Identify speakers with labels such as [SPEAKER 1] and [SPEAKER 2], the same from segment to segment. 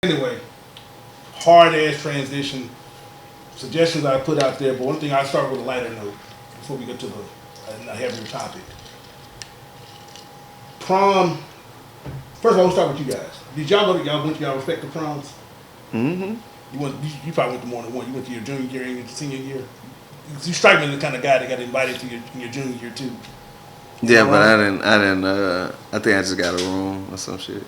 [SPEAKER 1] Anyway, hard ass transition. Suggestions I put out there, but one thing I start with a lighter note before we get to a heavier topic. Prom. First of all, we'll start with you guys. Did y'all go to y'all respective proms?
[SPEAKER 2] Mm-hmm.
[SPEAKER 1] You probably went to more than one. You went to your junior year and your senior year. You strike me as the kind of guy that got invited to your junior year too.
[SPEAKER 2] Yeah, but I didn't. I think I just got a room or some shit.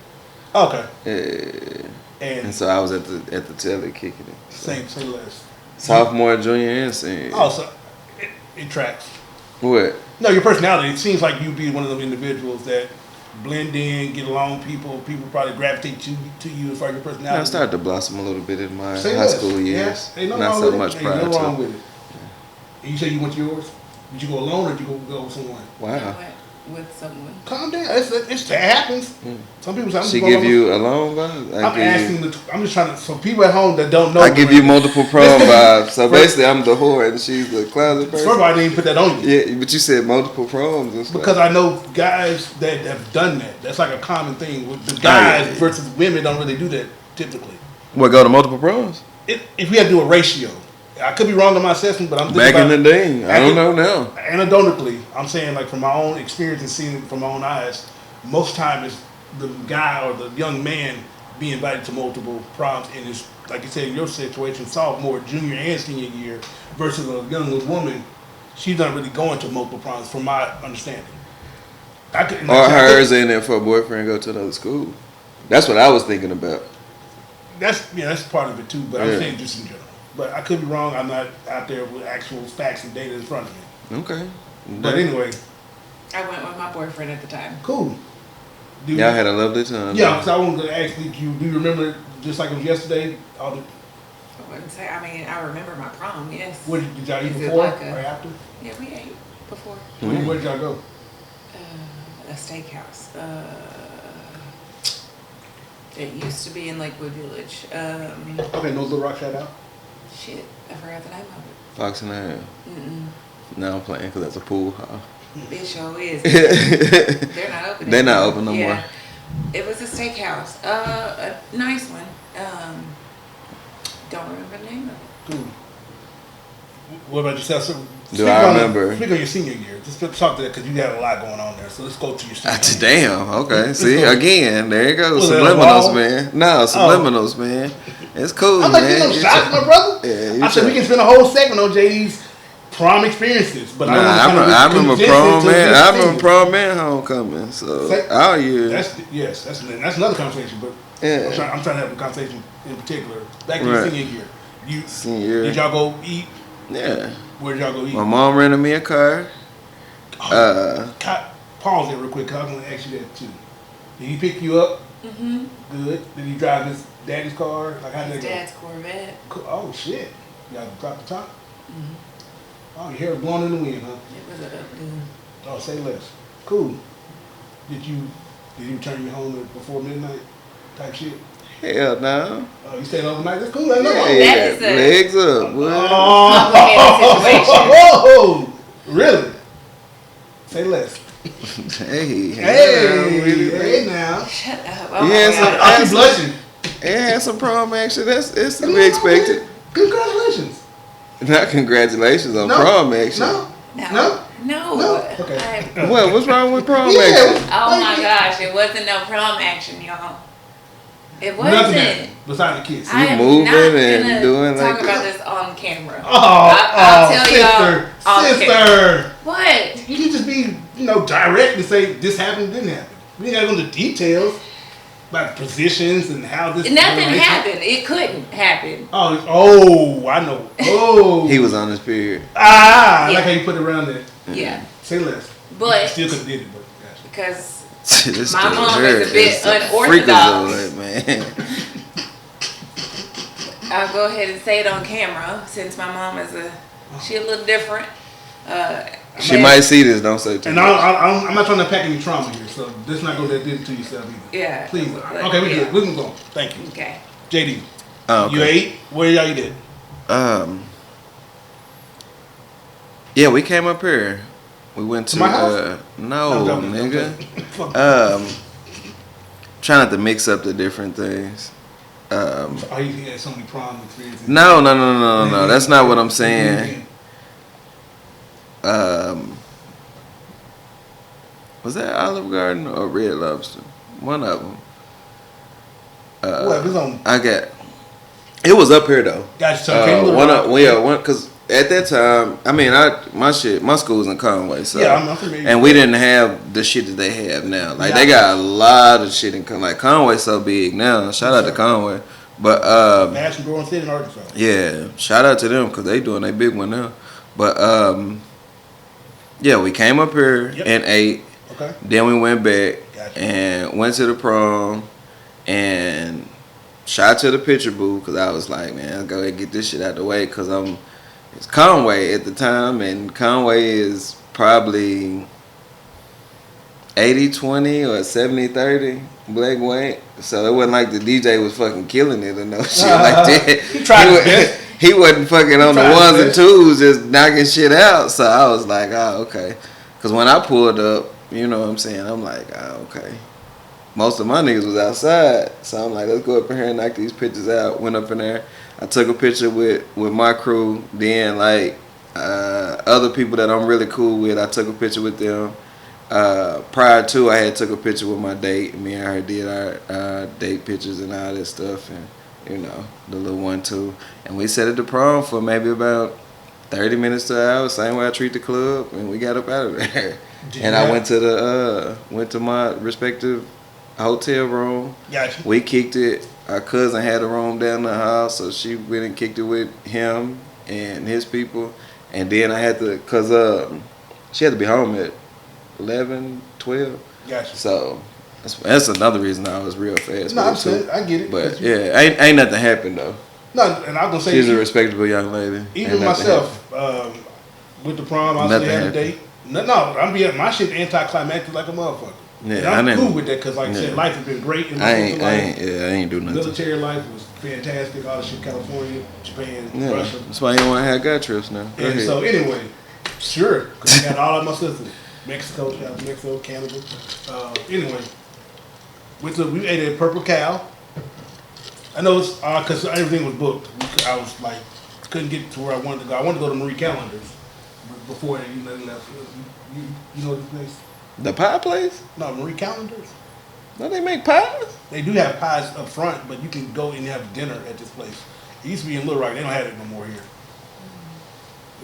[SPEAKER 1] Okay.
[SPEAKER 2] Yeah. And so I was at the telly kicking it. So.
[SPEAKER 1] Same list.
[SPEAKER 2] Sophomore, junior, and senior.
[SPEAKER 1] Oh, so it tracks.
[SPEAKER 2] What?
[SPEAKER 1] No, your personality. It seems like you'd be one of those individuals that blend in, get along with people. People probably gravitate to you as far as your personality.
[SPEAKER 2] I started to blossom a little bit in my
[SPEAKER 1] Say
[SPEAKER 2] high
[SPEAKER 1] less.
[SPEAKER 2] school years.
[SPEAKER 1] Yeah.
[SPEAKER 2] Not so much prior to.
[SPEAKER 1] Ain't no wrong with it. And you say you went to yours? Did you go alone or did you go with someone?
[SPEAKER 2] Wow.
[SPEAKER 3] I went with someone.
[SPEAKER 1] Calm down. It happens.
[SPEAKER 2] Mm.
[SPEAKER 1] Some people say,
[SPEAKER 2] She give you a long vibe?
[SPEAKER 1] I'm just trying to, so people at home that don't know.
[SPEAKER 2] I give you multiple prom vibes. So basically I'm the whore and she's the closet person.
[SPEAKER 1] First of all, I didn't even put that on you.
[SPEAKER 2] Yeah, but you said multiple proms and stuff.
[SPEAKER 1] Because I know guys that have done that. That's like a common thing. With the guys versus women don't really do that typically.
[SPEAKER 2] What, go to multiple proms?
[SPEAKER 1] If we had to do a ratio. I could be wrong in my assessment, but I'm thinking
[SPEAKER 2] back in the day. I don't know now.
[SPEAKER 1] Anecdotally, I'm saying like from my own experience and seeing it from my own eyes, most time it's the guy or the young man being invited to multiple proms, and it's like you said in your situation, sophomore, junior, and senior year, versus a young woman. She's not really going to multiple proms, from my understanding.
[SPEAKER 2] Or hers and then for a boyfriend go to another school. That's what I was thinking about.
[SPEAKER 1] That's part of it too. But I'm saying just in general. But I could be wrong. I'm not out there with actual facts and data in front of me.
[SPEAKER 2] Okay.
[SPEAKER 1] But anyway.
[SPEAKER 3] I went with my boyfriend at the time.
[SPEAKER 1] Cool.
[SPEAKER 2] Y'all had a lovely time.
[SPEAKER 1] Yeah, because I wanted to ask you, do you remember, just like it was yesterday,
[SPEAKER 3] I wouldn't say, I remember my prom, yes.
[SPEAKER 1] What did y'all eat before or after?
[SPEAKER 3] Yeah, we ate before.
[SPEAKER 1] Mm-hmm. Where did y'all go?
[SPEAKER 3] A steakhouse. It used to be in Lakewood Village.
[SPEAKER 1] Okay, no Little Rock shout out?
[SPEAKER 3] Shit, I forgot the name of it.
[SPEAKER 2] Fox and Ham. No, I'm playing because that's a pool hall.
[SPEAKER 3] It sure is. They're not open.
[SPEAKER 2] They're not open no more.
[SPEAKER 3] It was a steakhouse. A nice one. Don't remember the name of it.
[SPEAKER 1] Cool. What about yourself? So,
[SPEAKER 2] I remember?
[SPEAKER 1] Speak of your senior year. Just talk to that because you had a lot going on there. So let's go to your senior year.
[SPEAKER 2] Damn. Okay. See, again, there you go. Subliminals, man. No, subliminals, man. It's cool,
[SPEAKER 1] I'm
[SPEAKER 2] man.
[SPEAKER 1] like, you know, shots, my brother.
[SPEAKER 2] Yeah,
[SPEAKER 1] I said we can spend a whole segment on JD's prom experiences, but
[SPEAKER 2] I remember prom, man. I remember prom and homecoming. So all year.
[SPEAKER 1] That's another conversation. But I'm trying to have a conversation in particular. Back to your senior year.
[SPEAKER 2] Senior year.
[SPEAKER 1] Did y'all go eat?
[SPEAKER 2] Yeah.
[SPEAKER 1] Where did y'all go eat?
[SPEAKER 2] My mom rented me a car.
[SPEAKER 1] Pause there real quick, cause I was gonna ask you that too. Did he pick you up?
[SPEAKER 3] Mm-hmm.
[SPEAKER 1] Good. Did he drive his daddy's car? Like how did
[SPEAKER 3] his dad's Corvette.
[SPEAKER 1] Cool. Oh shit! Y'all drop the top.
[SPEAKER 3] Mm-hmm.
[SPEAKER 1] Oh, your hair was blowing in the wind, huh?
[SPEAKER 3] It was a updo.
[SPEAKER 1] Oh, say less. Cool. Did you return you home before midnight? Type shit.
[SPEAKER 2] Hell no.
[SPEAKER 1] Oh, you stayed overnight? That's cool. That's
[SPEAKER 2] That is legs up.
[SPEAKER 1] Oh, really? Say less. Hey now.
[SPEAKER 3] Shut up.
[SPEAKER 1] I keep blushing.
[SPEAKER 2] It had some prom action. It's to be expected.
[SPEAKER 1] Congratulations.
[SPEAKER 2] Not congratulations on prom action.
[SPEAKER 3] No.
[SPEAKER 1] Okay.
[SPEAKER 2] What's wrong with prom action?
[SPEAKER 3] Oh my gosh, it wasn't no prom action, y'all. It wasn't.
[SPEAKER 1] Nothing besides the kids.
[SPEAKER 2] You moving and doing
[SPEAKER 3] talk
[SPEAKER 2] like
[SPEAKER 3] about this on camera.
[SPEAKER 1] I'll tell
[SPEAKER 3] y'all.
[SPEAKER 1] Sister.
[SPEAKER 3] What?
[SPEAKER 1] You can just be, direct and say this happened, didn't happen. We ain't got to go into details about positions and how this.
[SPEAKER 3] Nothing happened. It couldn't happen.
[SPEAKER 1] Oh, I know. Oh.
[SPEAKER 2] He was on his period.
[SPEAKER 1] I like how you put it around there.
[SPEAKER 3] Yeah.
[SPEAKER 1] Say less.
[SPEAKER 3] But
[SPEAKER 1] you still could have did it, but gotcha.
[SPEAKER 3] Because my mom is a bit unorthodox.
[SPEAKER 2] Man.
[SPEAKER 3] I'll go ahead and say it on camera since my mom is she a little different.
[SPEAKER 2] She might see this. Don't say too
[SPEAKER 1] much. And I'm not trying to pack any trauma here, so let's not go that deep to yourself either.
[SPEAKER 3] Yeah.
[SPEAKER 1] Please. Okay, we good. We can go. Thank you.
[SPEAKER 3] Okay.
[SPEAKER 1] JD.
[SPEAKER 2] Okay.
[SPEAKER 1] You ate? Where y'all eat at?
[SPEAKER 2] Yeah, we came up here. We went to
[SPEAKER 1] my house?
[SPEAKER 2] No, nigga. Trying not to mix up the different things.
[SPEAKER 1] Oh, he had so many prom experiences.
[SPEAKER 2] No. That's not what I'm saying. Was that Olive Garden or Red Lobster? One of them.
[SPEAKER 1] What? It's on.
[SPEAKER 2] It was up here though.
[SPEAKER 1] Gotcha.
[SPEAKER 2] So because at that time, I mean, my school was in Conway, so
[SPEAKER 1] yeah, I'm familiar.
[SPEAKER 2] And we didn't have the shit that they have now. Like they got a lot of shit in Conway. Like Conway's so big now. Shout out to Conway, but
[SPEAKER 1] National Growing City in Arkansas.
[SPEAKER 2] Yeah, shout out to them because they doing a big one now. But yeah, we came up here and ate.
[SPEAKER 1] Okay.
[SPEAKER 2] Then we went back
[SPEAKER 1] Gotcha.
[SPEAKER 2] and went to the prom and shot to the picture booth because I was like, man, I'll go ahead and get this shit out the way because it's Conway at the time, and Conway is probably 80-20 or 70-30 black white. So it wasn't like the DJ was fucking killing it or no shit like that.
[SPEAKER 1] He tried his best.
[SPEAKER 2] He wasn't fucking on the ones and twos just knocking shit out. So I was like, oh, okay. Because when I pulled up, you know what I'm saying, I'm like, oh, okay. Most of my niggas was outside. So I'm like, let's go up in here and knock these pictures out. Went up in there. I took a picture with my crew. Then, like, other people that I'm really cool with, I took a picture with them. Prior to, I had took a picture with my date. Me and her did our date pictures and all this stuff. And, you know, the little 1-2. And we sat at the prom for maybe about 30 minutes to an hour. Same way I treat the club. And we got up out of there. And I went to my respective hotel room.
[SPEAKER 1] Gotcha.
[SPEAKER 2] We kicked it. Our cousin had a room down the house, so she went and kicked it with him and his people. And then I had to, cause she had to be home at 11, 12.
[SPEAKER 1] Gotcha.
[SPEAKER 2] So that's another reason I was real fast.
[SPEAKER 1] No, I'm saying, I get it.
[SPEAKER 2] But yeah, ain't nothing happened though.
[SPEAKER 1] No, and I was gonna say
[SPEAKER 2] she's a respectable young lady.
[SPEAKER 1] Even myself, with the prom, I was had a date. No, my shit anticlimactic like a motherfucker. Yeah, and I'm cool with that because, like I said, life has been great. In
[SPEAKER 2] I ain't do nothing.
[SPEAKER 1] Military life was fantastic. All the shit, California, Japan, Russia.
[SPEAKER 2] That's why you don't want to have guy trips now.
[SPEAKER 1] And so anyway, sure, because I got all of my sisters, Mexico, Canada. Anyway, we ate at Purple Cow. I know it's because everything was booked. I was like, couldn't get to where I wanted to go. I wanted to go to Marie Callender's before they left. You know this place?
[SPEAKER 2] The pie place?
[SPEAKER 1] No, Marie Callender's.
[SPEAKER 2] No, they make pies?
[SPEAKER 1] They do have pies up front, but you can go and have dinner at this place. It used to be in Little Rock. They don't have it no more here.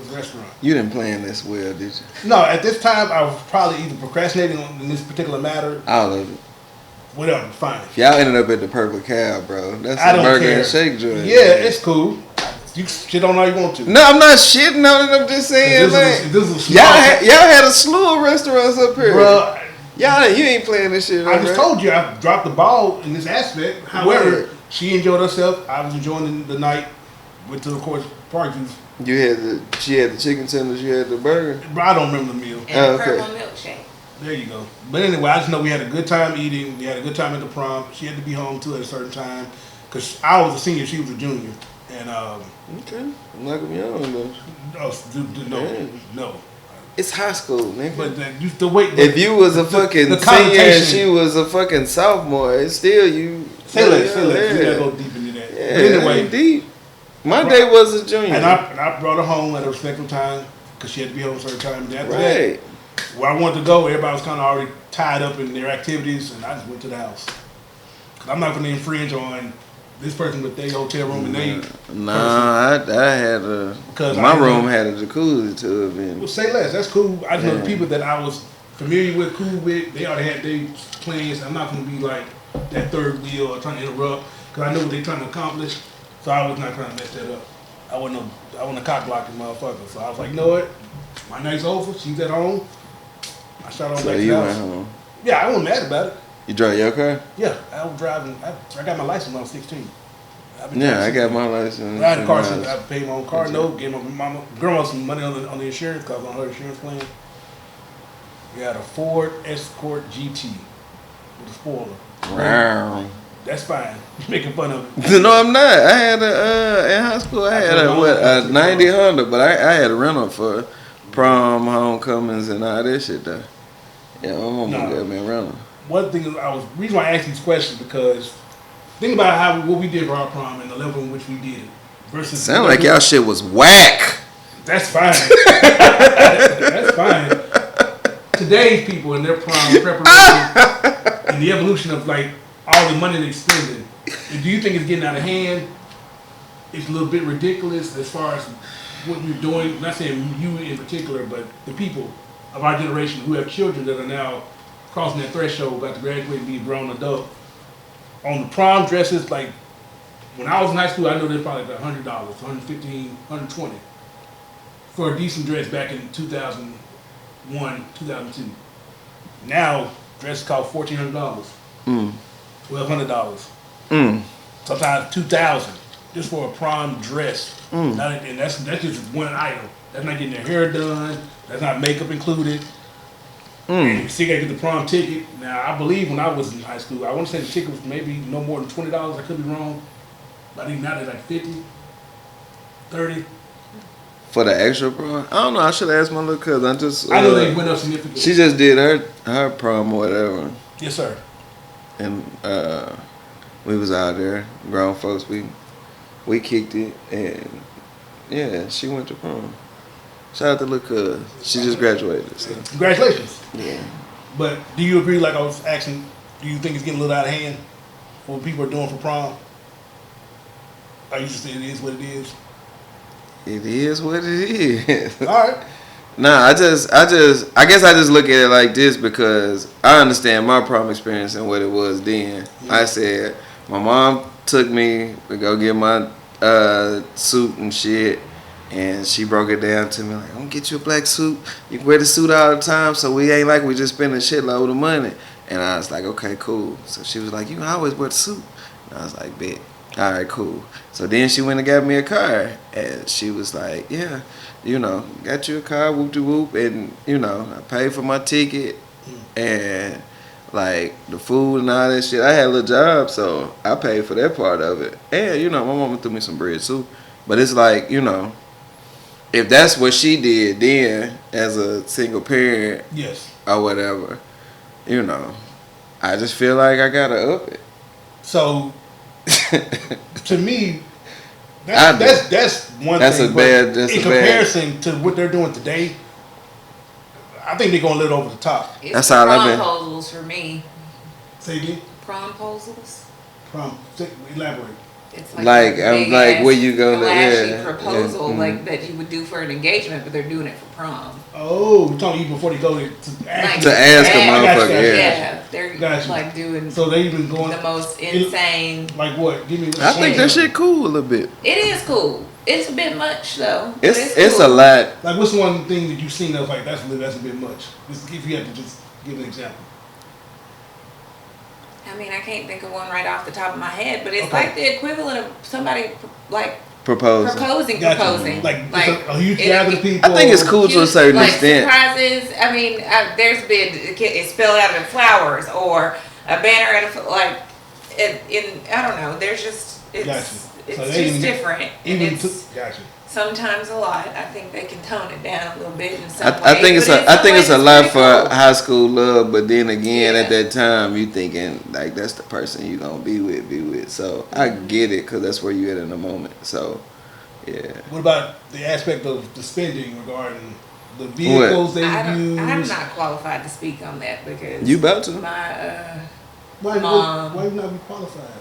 [SPEAKER 1] It's a restaurant.
[SPEAKER 2] You didn't plan this well, did you?
[SPEAKER 1] No, at this time, I was probably either procrastinating on this particular matter.
[SPEAKER 2] All of it.
[SPEAKER 1] Whatever, fine.
[SPEAKER 2] Y'all ended up at the Purple Cow, bro. That's a burger and shake joint.
[SPEAKER 1] Yeah, it's cool. You shit on all you want to.
[SPEAKER 2] No, I'm not shitting on it. I'm just saying, y'all had a slew of restaurants up here.
[SPEAKER 1] Bro,
[SPEAKER 2] you ain't playing this shit.
[SPEAKER 1] I just told you I dropped the ball in this aspect. However, she enjoyed herself. I was enjoying the night. Went to, of course, parties.
[SPEAKER 2] She had the chicken tenders. You had the burger.
[SPEAKER 1] Bro, I don't remember the meal.
[SPEAKER 3] And the purple milkshake.
[SPEAKER 1] There you go. But anyway, I just know we had a good time eating. We had a good time at the prom. She had to be home too at a certain time because I was a senior, she was a junior. And
[SPEAKER 2] okay, I'm not gonna be on though.
[SPEAKER 1] No.
[SPEAKER 2] It's high school, nigga.
[SPEAKER 1] But the way
[SPEAKER 2] if you was a fucking senior and she was a fucking sophomore, it's still you.
[SPEAKER 1] Say less. We gotta go deep into that.
[SPEAKER 2] Yeah,
[SPEAKER 1] but anyway,
[SPEAKER 2] deep. My day was a junior,
[SPEAKER 1] and I brought her home at a respectful time because she had to be home at a certain time. And after that, where I wanted to go, everybody was kind of already tied up in their activities, and I just went to the house. Cause I'm not gonna infringe on this person with their hotel room and they.
[SPEAKER 2] Nah, I had my room had a jacuzzi tub in.
[SPEAKER 1] Well, say less. That's cool. I just know the people that I was familiar with, cool with. They already had their plans. I'm not gonna be like that third wheel or trying to interrupt because I know what they're trying to accomplish. So I was not trying to mess that up. I wasn't a cock blocking motherfucker. So I was like, you know what? My night's over. She's at home. I shot on back to the house. Went home. Yeah, I wasn't mad about it.
[SPEAKER 2] You drive your car?
[SPEAKER 1] Yeah, I was driving. I got my license when I was 16.
[SPEAKER 2] I got my license.
[SPEAKER 1] I had a car since I paid my own car note, gave my grandma some money on the insurance because I was on her insurance plan. We had a Ford Escort GT with a spoiler.
[SPEAKER 2] Wow.
[SPEAKER 1] That's fine. You're making fun of it.
[SPEAKER 2] No, I'm not. I had in high school. I had a 90 Honda, but I had a rental for prom, homecomings, and all that shit though. Yeah, my mom got me a rental.
[SPEAKER 1] One thing reason why I ask these questions because think about what we did for our prom and the level in which we did it versus.
[SPEAKER 2] Sound like y'all shit was whack.
[SPEAKER 1] That's fine. That's fine. Today's people and their prom preparation and the evolution of like all the money they're spending. Do you think it's getting out of hand? It's a little bit ridiculous as far as what you're doing. I'm not saying you in particular, but the people of our generation who have children that are now crossing that threshold, about to graduate and be a grown adult. On the prom dresses, like when I was in high school, I know they're probably like $100, $115, $120 for a decent dress back in 2001, 2002. Now dresses cost $1,400, $1,200, sometimes $2,000 just for a prom dress. And that's just one item. That's not getting their hair done. That's not makeup included. And you still got to get the prom ticket. Now, I believe when I was in high school, I want to say the ticket was maybe no more than $20. I could be wrong. But I think now they're like $50, $30.
[SPEAKER 2] For the extra prom? I don't know. I should ask my little cousin.
[SPEAKER 1] I know they went up significantly.
[SPEAKER 2] She just did her prom or whatever.
[SPEAKER 1] Yes, sir.
[SPEAKER 2] And we was out there, grown folks. We kicked it, and yeah, she went to prom. Shout out to little cuz. She just graduated. So.
[SPEAKER 1] Congratulations.
[SPEAKER 2] Yeah.
[SPEAKER 1] But do you agree, like I was asking, do you think it's getting a little out of hand for what people are doing for prom? Or you just say it is what it is?
[SPEAKER 2] It is what it is.
[SPEAKER 1] All right.
[SPEAKER 2] Nah, I guess I just look at it like this because I understand my prom experience and what it was then.
[SPEAKER 1] Yeah.
[SPEAKER 2] I said my mom took me to go get my suit and shit. And she broke it down to me like, I'm gonna get you a black suit. You can wear the suit all the time, so we ain't like we just spending a shitload of money. And I was like, okay, cool. So she was like, you always wear the suit. And I was like, bet. All right, cool. So then she went and got me a car. And she was like, yeah, got you a car, whoop-de-whoop. And, I paid for my ticket. And, like, the food and all that shit. I had a little job, so I paid for that part of it. And, my mama threw me some bread, too. But it's like, if that's what she did then as a single parent,
[SPEAKER 1] yes,
[SPEAKER 2] or whatever, I just feel like I gotta up it.
[SPEAKER 1] So, to me, that's one thing. In comparison to what they're doing today, I think they're going a little over the top.
[SPEAKER 3] It's
[SPEAKER 2] that's all I've been.
[SPEAKER 3] Promposals for me.
[SPEAKER 1] Say again.
[SPEAKER 3] Promposals.
[SPEAKER 1] Elaborate.
[SPEAKER 3] It's
[SPEAKER 2] like where you go
[SPEAKER 3] to proposal like that you would do for an engagement, but they're doing it for prom.
[SPEAKER 1] Oh, you're talking even before they go to
[SPEAKER 2] ask a motherfucker.
[SPEAKER 3] Yeah, they're like doing.
[SPEAKER 1] So they even going
[SPEAKER 3] the most insane.
[SPEAKER 1] Like what? Give me.
[SPEAKER 2] I think that shit cool a little bit.
[SPEAKER 3] It is cool. It's a bit much though.
[SPEAKER 2] It's
[SPEAKER 3] cool.
[SPEAKER 2] a lot.
[SPEAKER 1] Like what's one thing that you've seen that's like that's a bit much? If you had to just give an example.
[SPEAKER 3] I mean, I can't think of one right off the top of my head, but it's like the equivalent of somebody like proposing.
[SPEAKER 1] Like a huge gathering of people.
[SPEAKER 2] I think it's cool to a certain extent.
[SPEAKER 3] Surprises. I mean, there's been it's spelled out in flowers or a banner at I don't know. There's just it's just different.
[SPEAKER 1] Gotcha.
[SPEAKER 3] Sometimes a lot. I think they can tone it down a little bit in some ways.
[SPEAKER 2] I think it's a lot for high school love, but then again, at that time, you thinking like that's the person you gonna be with. So I get it because that's where you at in the moment. So yeah.
[SPEAKER 1] What about the aspect of the spending regarding the vehicles they use?
[SPEAKER 3] I'm not qualified to speak on that because
[SPEAKER 2] you about to.
[SPEAKER 1] Why you not be qualified?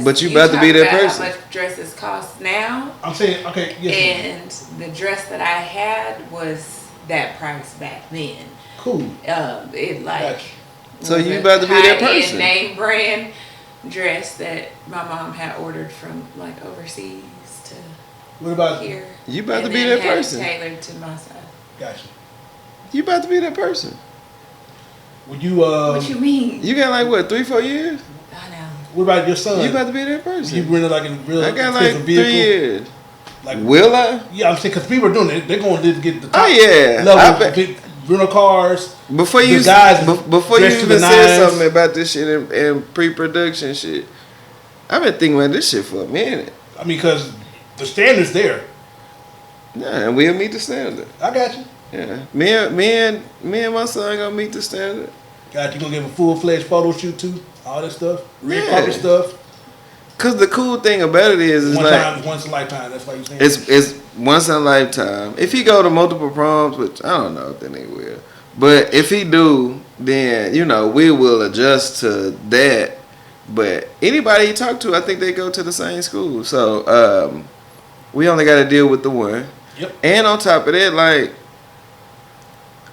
[SPEAKER 2] But you about to be that person.
[SPEAKER 3] How much dresses cost now?
[SPEAKER 1] I'm saying okay. Yes,
[SPEAKER 3] and the dress that I had was that price back then.
[SPEAKER 1] Cool.
[SPEAKER 3] It like.
[SPEAKER 1] Gotcha.
[SPEAKER 2] So you about to be that person?
[SPEAKER 3] Name brand dress that my mom had ordered from like overseas to.
[SPEAKER 1] What about
[SPEAKER 3] here?
[SPEAKER 2] You about to be that person?
[SPEAKER 3] Tailored to my size.
[SPEAKER 1] Gotcha.
[SPEAKER 2] You about to be that person?
[SPEAKER 1] Would you?
[SPEAKER 3] What you mean?
[SPEAKER 2] You got like what 3-4 years?
[SPEAKER 3] I know.
[SPEAKER 1] What about your son?
[SPEAKER 2] You about to be that person?
[SPEAKER 1] You rented like a real
[SPEAKER 2] I got like 3 years.
[SPEAKER 1] Like,
[SPEAKER 2] will I?
[SPEAKER 1] Yeah, I'm saying because people are doing it. They're going to get the top
[SPEAKER 2] level
[SPEAKER 1] rental cars.
[SPEAKER 2] Before you even said something about this shit and pre-production shit, I've been thinking about this shit for a minute.
[SPEAKER 1] I mean, because the standard's there.
[SPEAKER 2] Yeah, and we'll meet the standard.
[SPEAKER 1] I got you.
[SPEAKER 2] Yeah, me and my son gonna meet the standard.
[SPEAKER 1] Got you. Gonna give a full-fledged photo shoot too. All that stuff, red carpet stuff.
[SPEAKER 2] Cause the cool thing about it is
[SPEAKER 1] once a lifetime. That's why you saying
[SPEAKER 2] it's once in a lifetime. If he go to multiple proms, which I don't know if then he will, but if he do, then we will adjust to that. But anybody he talk to, I think they go to the same school, so we only got to deal with the one.
[SPEAKER 1] Yep.
[SPEAKER 2] And on top of that, like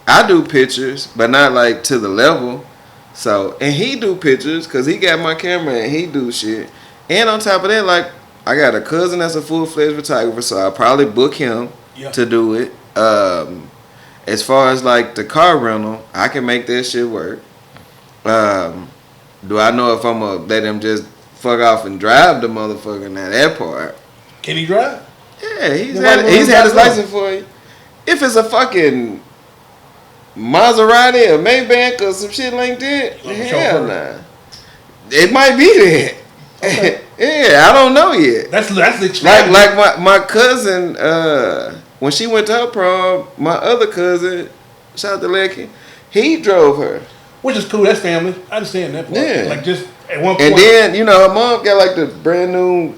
[SPEAKER 2] I do pictures, but not like to the level. So and he do pictures because he got my camera and he do shit. And on top of that, like, I got a cousin that's a full-fledged photographer, so I'll probably book him to do it. As far as, like, the car rental, I can make that shit work. Do I know if I'm going to let him just fuck off and drive the motherfucker? Now, that part.
[SPEAKER 1] Can he drive?
[SPEAKER 2] Yeah, he's had his license for you. If it's a fucking Maserati or Maybach or some shit like that, hell nah. It might be that. Okay. Yeah, I don't know yet.
[SPEAKER 1] That's the
[SPEAKER 2] like my cousin when she went to her prom, my other cousin, shout out to Lecky, he drove her.
[SPEAKER 1] Which is cool. That's family. I understand that part.
[SPEAKER 2] Yeah.
[SPEAKER 1] Like just at one point.
[SPEAKER 2] And then her mom got like the brand new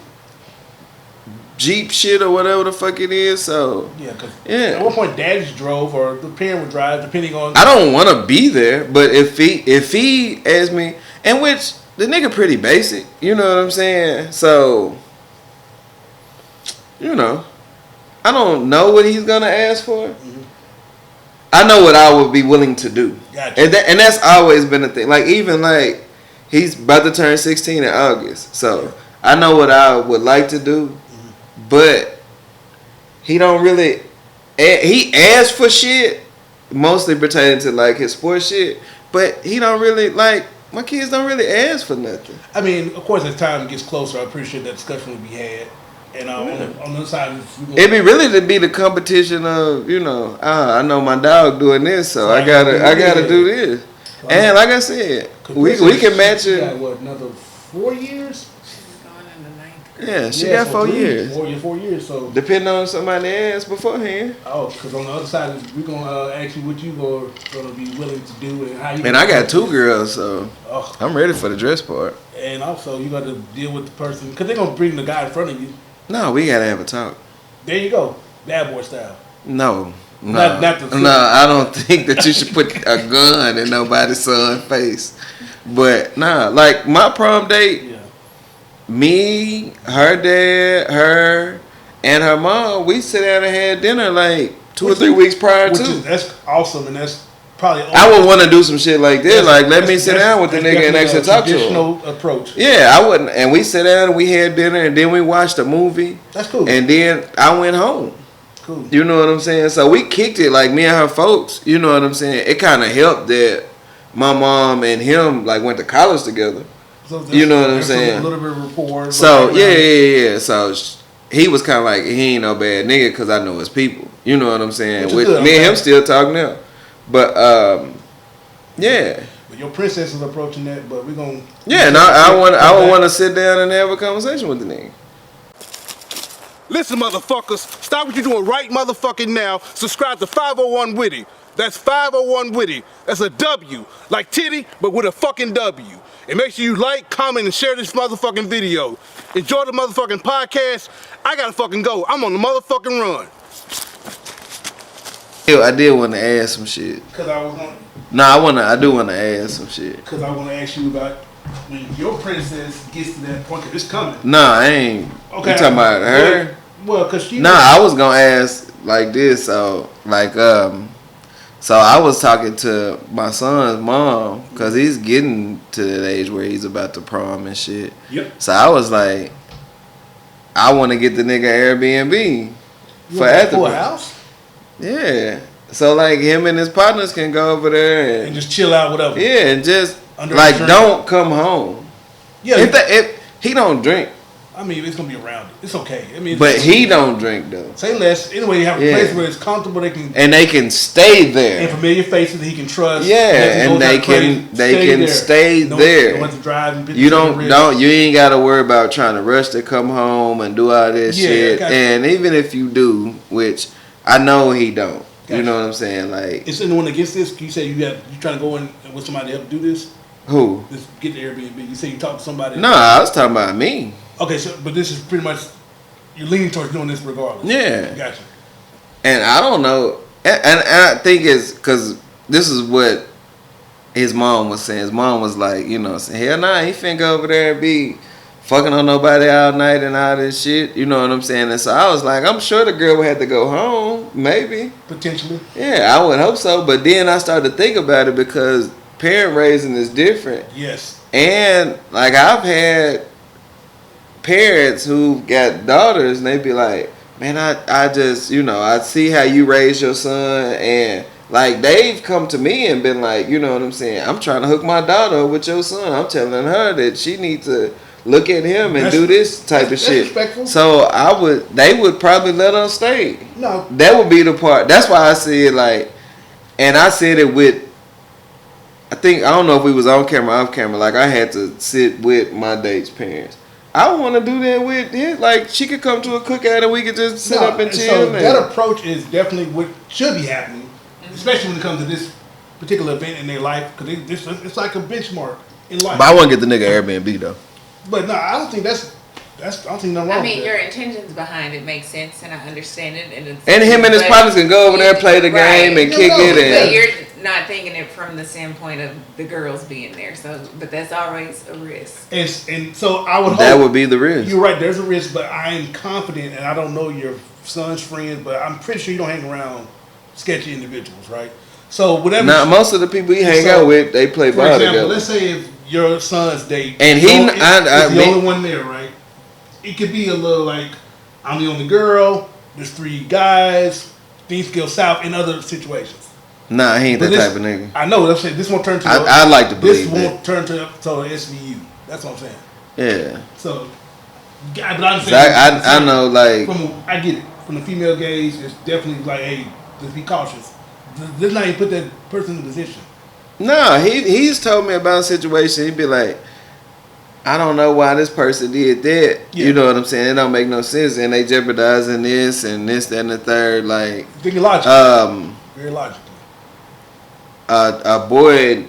[SPEAKER 2] Jeep shit or whatever the fuck it is. So
[SPEAKER 1] at one point, dad just drove or the parent would drive, depending on.
[SPEAKER 2] I don't want to be there, but if he asked me, and which. The nigga pretty basic, you know what I'm saying? So, I don't know what he's gonna ask for. Mm-hmm. I know what I would be willing to do.
[SPEAKER 1] Gotcha.
[SPEAKER 2] And that's always been a thing. Like even like he's about to turn 16 in August, so I know what I would like to do, but he don't really. He asks for shit, mostly pertaining to like his sports shit, but he don't really like. My kids don't really ask for nothing.
[SPEAKER 1] I mean, of course, as time gets closer, I appreciate that discussion will be had. And on the other side,
[SPEAKER 2] it'd be really to be the competition of, I know my dog doing this, so I gotta do this. And like I said, we can match it.
[SPEAKER 1] Another 4 years?
[SPEAKER 2] Yeah, she got 4 years.
[SPEAKER 1] 4 years, so.
[SPEAKER 2] Depending on somebody asked beforehand.
[SPEAKER 1] Oh, because on the other side, we're going to ask you what you are going to be willing to do and how you.
[SPEAKER 2] And I got 2 girls, so I'm ready for the dress part.
[SPEAKER 1] And also, you got to deal with the person, because they're going to bring the guy in front of you.
[SPEAKER 2] No, we got to have a talk.
[SPEAKER 1] There you go. Bad boy style.
[SPEAKER 2] No.
[SPEAKER 1] Not
[SPEAKER 2] I don't think that you should put a gun in nobody's son's face. But, like my prom date. Me, her dad, her, and her mom, we sit down and had dinner like 2 or 3 weeks prior to.
[SPEAKER 1] That's awesome, and that's probably.
[SPEAKER 2] I would want to do some shit like that. Like, let me sit down with the nigga and actually talk to him.
[SPEAKER 1] Traditional approach.
[SPEAKER 2] Yeah, I wouldn't. And we sat down and we had dinner, and then we watched a movie.
[SPEAKER 1] That's cool.
[SPEAKER 2] And then I went home.
[SPEAKER 1] Cool.
[SPEAKER 2] You know what I'm saying? So we kicked it like me and her folks. You know what I'm saying? It kind of helped that my mom and him like went to college together.
[SPEAKER 1] So
[SPEAKER 2] you know what I'm saying?
[SPEAKER 1] A little bit of rapport.
[SPEAKER 2] So yeah. So he was kind of like he ain't no bad nigga because I know his people. You know what I'm saying? With me and him still talk now, but yeah.
[SPEAKER 1] But your princess is approaching that, but we're gonna.
[SPEAKER 2] Yeah, and I would want to sit down and have a conversation with the nigga.
[SPEAKER 1] Listen, motherfuckers, stop what you're doing right motherfucking now. Subscribe to 501 Witty. That's 501 Witty. That's a W, like titty, but with a fucking W. And make sure you like, comment, and share this motherfucking video. Enjoy the motherfucking podcast. I gotta fucking go. I'm on the motherfucking run.
[SPEAKER 2] I did want to ask some shit.
[SPEAKER 1] Cause I was on.
[SPEAKER 2] I do want to ask some shit.
[SPEAKER 1] Cause I want to ask you about when your princess gets to that point. Cause it's coming.
[SPEAKER 2] Nah, I ain't. Okay. You talking about her?
[SPEAKER 1] Well, cause she.
[SPEAKER 2] I was gonna ask like this. So like So I was talking to my son's mom because he's getting to that age where he's about to prom and shit.
[SPEAKER 1] Yep.
[SPEAKER 2] So I was like, I want to get the nigga Airbnb
[SPEAKER 1] for after a house.
[SPEAKER 2] Yeah. So like him and his partners can go over there
[SPEAKER 1] and just chill out, whatever.
[SPEAKER 2] Yeah, and just like don't come home.
[SPEAKER 1] Yeah.
[SPEAKER 2] If he don't drink.
[SPEAKER 1] I mean, it's gonna be around it. It's okay. I mean,
[SPEAKER 2] but he don't drink though.
[SPEAKER 1] Say less. Anyway, you have a place where it's comfortable. They can
[SPEAKER 2] stay there.
[SPEAKER 1] And familiar faces that he can trust.
[SPEAKER 2] Yeah, and they can stay there.
[SPEAKER 1] Don't have to drive and
[SPEAKER 2] you ain't got to worry about trying to rush to come home and do all this shit. And even if you do, which I know he don't. Gotcha. You know what I'm saying? Like,
[SPEAKER 1] is anyone against this? You say you trying to go in with somebody to help do this?
[SPEAKER 2] Who?
[SPEAKER 1] Just get the Airbnb. You say you talk to somebody.
[SPEAKER 2] No, I was talking about me.
[SPEAKER 1] Okay, so but this is pretty much you're leaning towards doing this regardless.
[SPEAKER 2] Yeah.
[SPEAKER 1] Gotcha.
[SPEAKER 2] And I don't know, and I think it's because this is what his mom was saying. His mom was like, you know, saying, hell nah, he finna go over there and be fucking on nobody all night and all this shit. You know what I'm saying? And so I was like, I'm sure the girl would have to go home, maybe.
[SPEAKER 1] Potentially.
[SPEAKER 2] Yeah, I would hope so. But then I started to think about it because parent raising is different.
[SPEAKER 1] Yes.
[SPEAKER 2] And like I've had parents who got daughters and they be like, man, I just, you know, I see how you raise your son, and like they've come to me and been like, you know what I'm saying, I'm trying to hook my daughter up with your son. I'm telling her that she needs to look at him and do this type of shit.
[SPEAKER 1] Respectful.
[SPEAKER 2] So they would probably let her stay.
[SPEAKER 1] No.
[SPEAKER 2] That would be the part. That's why I said like, and I said it with, I don't know if we was on camera or off camera, like I had to sit with my date's parents. I want to do that with his. Like, she could come to a cookout and we could just sit up and chill.
[SPEAKER 1] So that approach is definitely what should be happening, especially when it comes to this particular event in their life, because it's like a benchmark in life.
[SPEAKER 2] But I want to get the nigga Airbnb though.
[SPEAKER 1] But no, I don't think I don't think nothing wrong
[SPEAKER 3] I mean,
[SPEAKER 1] with
[SPEAKER 3] your
[SPEAKER 1] that.
[SPEAKER 3] intentions behind it make sense, and I understand it.
[SPEAKER 2] And him and his partners can go over there, play the game, and kick it.
[SPEAKER 3] But
[SPEAKER 2] And
[SPEAKER 3] you're not thinking it from the standpoint of the girls being there. So, but that's always a risk.
[SPEAKER 1] And so I would hope
[SPEAKER 2] that would be the risk.
[SPEAKER 1] You're right. There's a risk, but I am confident, and I don't know your son's friends, but I'm pretty sure you don't hang around sketchy individuals, right? So whatever.
[SPEAKER 2] Now, most of the people he hang out with, they play ball
[SPEAKER 1] example,
[SPEAKER 2] together.
[SPEAKER 1] let's say if your son's date,
[SPEAKER 2] and
[SPEAKER 1] is the only one there, right? It could be a little like, I'm the only girl, there's 3 guys, things go south in other situations.
[SPEAKER 2] Nah, he ain't that type of nigga.
[SPEAKER 1] I know, that's it. This won't turn to
[SPEAKER 2] I like to believe
[SPEAKER 1] this won't turn to SVU. That's what I'm saying.
[SPEAKER 2] Yeah.
[SPEAKER 1] So, but I'm saying,
[SPEAKER 2] I know, like,
[SPEAKER 1] I get it. From the female gaze, it's definitely like, hey, just be cautious. Let's not even put that person in a position.
[SPEAKER 2] No, he's told me about a situation. He'd be like, I don't know why this person did that. Yeah. You know what I'm saying? It don't make no sense, and they jeopardizing this and this, that, and the third. Like,
[SPEAKER 1] thinking logically. Very logically.
[SPEAKER 2] A boy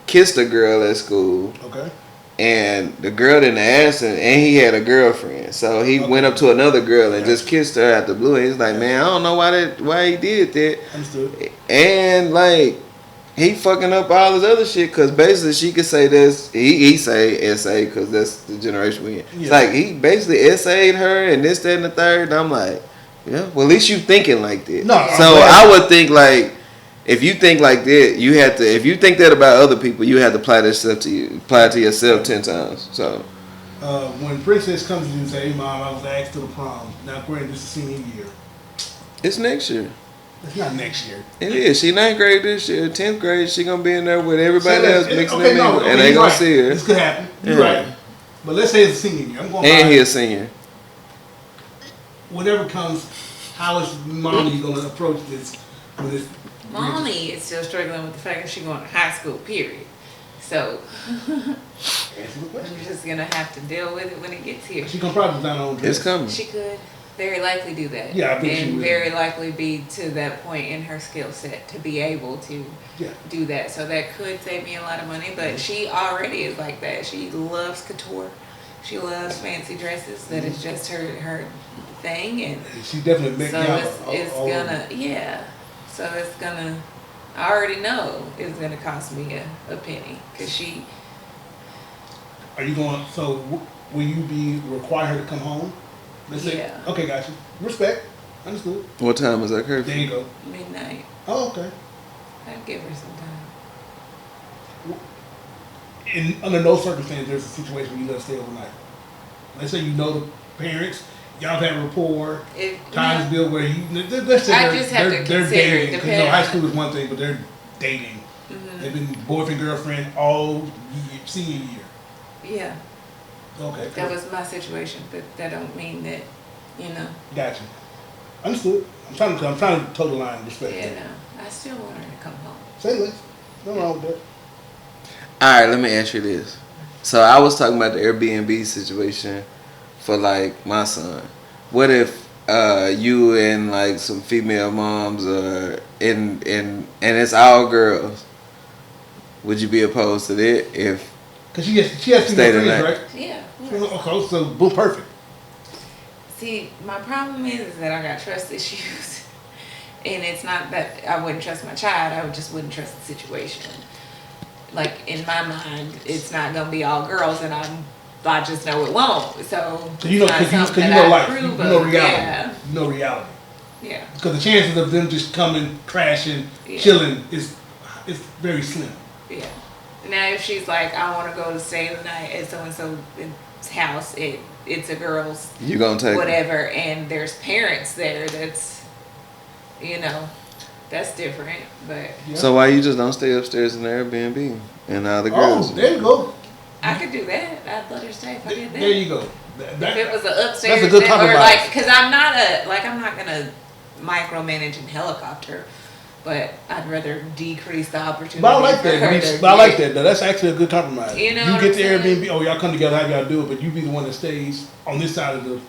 [SPEAKER 2] kissed a girl at school.
[SPEAKER 1] Okay.
[SPEAKER 2] And the girl didn't ask him, and he had a girlfriend, so he went up to another girl and just kissed her out the blue. And he's like, man, I don't know why he did that.
[SPEAKER 1] Understood.
[SPEAKER 2] And like, he fucking up all his other shit, because basically she could say this. He say SA because that's the generation we in. Yeah. It's like he basically SA'd her and this, that, and the third. And I'm like, yeah, well, at least you thinking like that.
[SPEAKER 1] No,
[SPEAKER 2] so I would think like, if you think like that, you have to. If you think that about other people, you have to apply it to yourself 10 times. So,
[SPEAKER 1] when Princess comes to you and say, "Hey, Mom, I was asked to the prom. Now, granted, this is senior year.
[SPEAKER 2] It's next year.
[SPEAKER 1] It's not next year.
[SPEAKER 2] It is. She 9th grade this year. 10th grade, she gonna be in there with everybody else mixing them in, and they gonna see her.
[SPEAKER 1] This could happen. You're right. But let's say it's a senior year. I'm going.
[SPEAKER 2] And he a senior.
[SPEAKER 1] Whatever comes, how is Mommy going to approach this? With this?
[SPEAKER 3] Mommy is still struggling with the fact that she's going to high school, period. So, I'm just going to have to deal with it when it gets here.
[SPEAKER 1] She can probably design her own dress.
[SPEAKER 2] It's coming.
[SPEAKER 3] She could very likely do that.
[SPEAKER 1] Yeah, I bet she
[SPEAKER 3] and
[SPEAKER 1] would.
[SPEAKER 3] very likely be to that point in her skill set to be able to do that. So that could save me a lot of money, but she already is like that. She loves couture. She loves fancy dresses. That is just her thing. And
[SPEAKER 1] she definitely makes
[SPEAKER 3] it's gonna, So it's gonna, I already know it's gonna cost me a penny, because she.
[SPEAKER 1] Are you going, so will you require her to come home? Let's say, okay, gotcha. Respect. Understood.
[SPEAKER 2] What time is that curfew?
[SPEAKER 1] There you go.
[SPEAKER 3] Midnight.
[SPEAKER 1] Oh, okay.
[SPEAKER 3] I'd give her some time.
[SPEAKER 1] Under no circumstance, there's a situation where you let her stay overnight. Let's say you know the parents, y'all have rapport, times build where you. Let's say they're dating. Because high school is one thing, but they're dating. Mm-hmm. They've been boyfriend girlfriend all senior year.
[SPEAKER 3] Yeah.
[SPEAKER 1] Okay.
[SPEAKER 3] That was my situation, but that don't mean that,
[SPEAKER 1] Gotcha. Understood. I'm trying to toe the line of respect.
[SPEAKER 3] Yeah, no. I still want her to come home.
[SPEAKER 1] Say less. Nothing wrong with that.
[SPEAKER 2] All right, let me ask you this. So I was talking about the Airbnb situation for like my son. What if you and like some female moms are and it's all girls? Would you be opposed to that?
[SPEAKER 1] Because she has to
[SPEAKER 2] Stay
[SPEAKER 1] be
[SPEAKER 2] the night.
[SPEAKER 1] right?
[SPEAKER 3] Yeah.
[SPEAKER 1] Okay, so boom, perfect.
[SPEAKER 3] See, my problem is that I got trust issues. And it's not that I wouldn't trust my child, I just wouldn't trust the situation. Like, in my mind, it's not going to be all girls, and I just know it won't. So
[SPEAKER 1] you know, because you know life. You know reality.
[SPEAKER 3] Yeah.
[SPEAKER 1] You know reality.
[SPEAKER 3] Yeah.
[SPEAKER 1] Because the chances of them just coming, crashing, chilling is very slim.
[SPEAKER 3] Yeah. Now, if she's like, I want to go to stay the night at so-and-so's house, it's a girl's,
[SPEAKER 2] you gonna take
[SPEAKER 3] whatever, and there's parents there, that's, you know, that's different. But
[SPEAKER 2] So why you just don't stay upstairs in the Airbnb and all the girls?
[SPEAKER 1] Oh, there you go.
[SPEAKER 3] I could do that. I'd let her stay if I did that.
[SPEAKER 1] There you go.
[SPEAKER 3] If it was an upstairs,
[SPEAKER 1] that's a good compromise.
[SPEAKER 3] or like, because I'm not gonna micromanage and helicopter, but I'd rather decrease the opportunity.
[SPEAKER 1] But I like
[SPEAKER 3] for her
[SPEAKER 1] that.
[SPEAKER 3] to
[SPEAKER 1] But I like
[SPEAKER 3] get-
[SPEAKER 1] that. That's actually a good compromise.
[SPEAKER 3] You know
[SPEAKER 1] you
[SPEAKER 3] what
[SPEAKER 1] get
[SPEAKER 3] I'm
[SPEAKER 1] the
[SPEAKER 3] saying?
[SPEAKER 1] Airbnb. Oh, y'all come together. How y'all do it? But you be the one that stays on this side of the.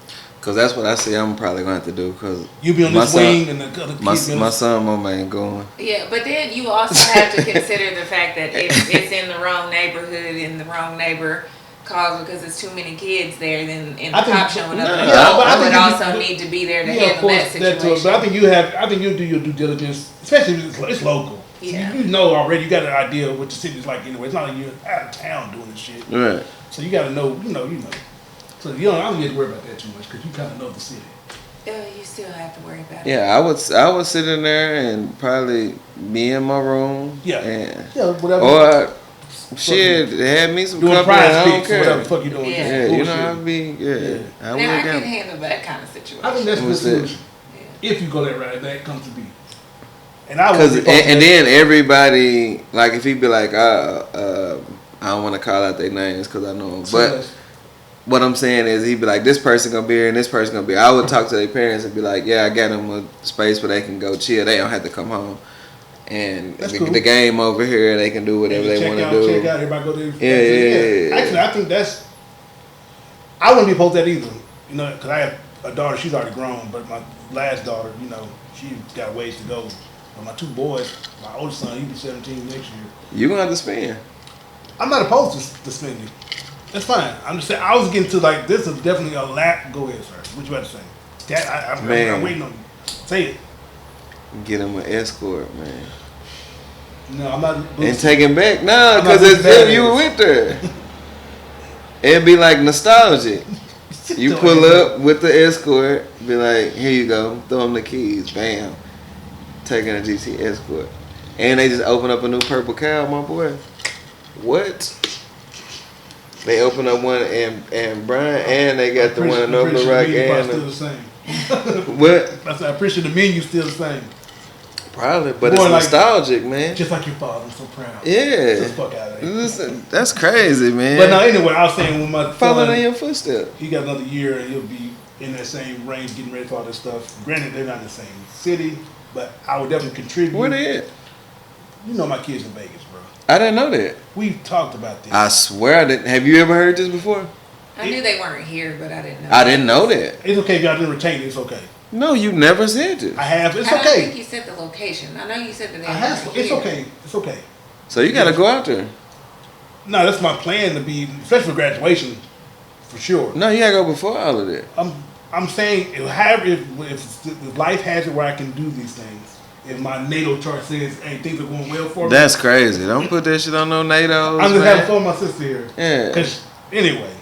[SPEAKER 2] Cause that's what I see. I'm probably going to have to do. Cause
[SPEAKER 1] You be on
[SPEAKER 2] my
[SPEAKER 1] this
[SPEAKER 2] son-
[SPEAKER 1] wing and the other kids.
[SPEAKER 2] my son, mama ain't going.
[SPEAKER 3] Yeah, but then you also have to consider the fact that if it's in the wrong neighborhood and the wrong neighbor calls because it's too many kids there, then in the
[SPEAKER 1] I think-
[SPEAKER 3] cop showing up,
[SPEAKER 2] no,
[SPEAKER 3] an
[SPEAKER 2] yeah,
[SPEAKER 3] adult
[SPEAKER 1] but I think
[SPEAKER 3] would
[SPEAKER 1] you-
[SPEAKER 3] also need to be there to
[SPEAKER 1] Yeah, of
[SPEAKER 3] handle that
[SPEAKER 1] course, that
[SPEAKER 3] situation.
[SPEAKER 1] too. But I think you do your due diligence, especially if it's local. So
[SPEAKER 3] Yeah.
[SPEAKER 1] you know already. You got an idea of what the city's like anyway. It's not like you're out of town doing this shit.
[SPEAKER 2] Right.
[SPEAKER 1] So you got to know. You know. So you don't. I don't need to worry about that too much because you kind of know the city.
[SPEAKER 3] You still have to worry about it.
[SPEAKER 2] Yeah, I would sit in there and probably be in my room.
[SPEAKER 1] Yeah.
[SPEAKER 2] And,
[SPEAKER 1] Yeah. Whatever.
[SPEAKER 2] or shit, have me some
[SPEAKER 1] doing
[SPEAKER 2] company.
[SPEAKER 1] prize
[SPEAKER 2] I don't
[SPEAKER 1] picks or
[SPEAKER 2] care.
[SPEAKER 1] whatever the fuck you doing.
[SPEAKER 3] Yeah.
[SPEAKER 2] Yeah, you know,
[SPEAKER 1] Bullshit.
[SPEAKER 2] I'd be I
[SPEAKER 3] Now I
[SPEAKER 2] would
[SPEAKER 3] can
[SPEAKER 2] gamble.
[SPEAKER 3] handle that kind of situation.
[SPEAKER 1] I think that's the
[SPEAKER 2] What's that?
[SPEAKER 1] solution.
[SPEAKER 3] Yeah.
[SPEAKER 1] If you go that route, that comes to be. And I
[SPEAKER 2] Cause
[SPEAKER 1] would.
[SPEAKER 2] and then everybody, like, if he be like, I don't want to call out their names because I know them, but what I'm saying is he'd be like, this person gonna be here and this person gonna be here. I would talk to their parents and be like, yeah, I got them a space where they can go chill. They don't have to come home. And
[SPEAKER 1] Cool.
[SPEAKER 2] the game over here, they can do whatever they want to do.
[SPEAKER 1] Check out. Everybody go there.
[SPEAKER 2] Yeah.
[SPEAKER 1] Actually, I think that's. I wouldn't be opposed to that either. You know, because I have a daughter. She's already grown, but my last daughter, you know, she's got ways to go. But my two boys, my oldest son, he'll be 17 next year.
[SPEAKER 2] You gonna have to spend.
[SPEAKER 1] I'm not opposed to spending. That's fine. I'm just saying. I was getting to like this is definitely a lap. Go ahead, sir. What you about to say? That I'm waiting on you. Say it.
[SPEAKER 2] Get him an escort, man.
[SPEAKER 1] No, I'm not.
[SPEAKER 2] And take him back. No,
[SPEAKER 1] I'm
[SPEAKER 2] because
[SPEAKER 1] not
[SPEAKER 2] it's
[SPEAKER 1] bad
[SPEAKER 2] them you
[SPEAKER 1] ass.
[SPEAKER 2] were with her. It'd be like nostalgic. You pull up with the escort, be like, here you go, throw him the keys, bam. Taking a GT escort. And they just open up a new purple cow, my boy. What? They open up one and Brian, and they got the one in North Little Rock
[SPEAKER 1] Still the
[SPEAKER 2] and
[SPEAKER 1] same.
[SPEAKER 2] what?
[SPEAKER 1] I said, I appreciate the menu still the same.
[SPEAKER 2] Probably, but
[SPEAKER 1] Boy,
[SPEAKER 2] it's
[SPEAKER 1] like-
[SPEAKER 2] nostalgic, man.
[SPEAKER 1] Just like your father, I'm so proud.
[SPEAKER 2] Yeah.
[SPEAKER 1] Get the fuck out of there.
[SPEAKER 2] Listen, that's crazy, man.
[SPEAKER 1] But no, anyway, I was saying when my
[SPEAKER 2] Following in
[SPEAKER 1] son,
[SPEAKER 2] your footsteps.
[SPEAKER 1] he got another year and he'll be in that same range, getting ready for all this stuff. Granted, they're not in the same city, but I would definitely contribute.
[SPEAKER 2] Where they at?
[SPEAKER 1] You know my kids in Vegas, bro.
[SPEAKER 2] I didn't know that.
[SPEAKER 1] We've talked about this.
[SPEAKER 2] I swear I didn't. Have you ever heard this before?
[SPEAKER 3] I knew they weren't here, but I didn't know.
[SPEAKER 2] I didn't know that.
[SPEAKER 1] It's okay if y'all didn't retain it. It's okay.
[SPEAKER 2] No, you never said this.
[SPEAKER 1] I have. It's
[SPEAKER 3] I don't think
[SPEAKER 1] okay.
[SPEAKER 3] you said the location. I know you said that they
[SPEAKER 1] I have.
[SPEAKER 3] weren't
[SPEAKER 1] It's
[SPEAKER 3] here.
[SPEAKER 1] okay. It's okay.
[SPEAKER 2] So you gotta go out there.
[SPEAKER 1] No, that's my plan to be, especially for graduation, for sure.
[SPEAKER 2] No, you gotta go before all of that.
[SPEAKER 1] I'm saying if life has it where I can do these things, if my natal chart says, hey, things are going well for me.
[SPEAKER 2] That's crazy. Don't put that shit on no NATOs,
[SPEAKER 1] I'm just having
[SPEAKER 2] man.
[SPEAKER 1] fun with my sister here.
[SPEAKER 2] Yeah.
[SPEAKER 1] Because anyway,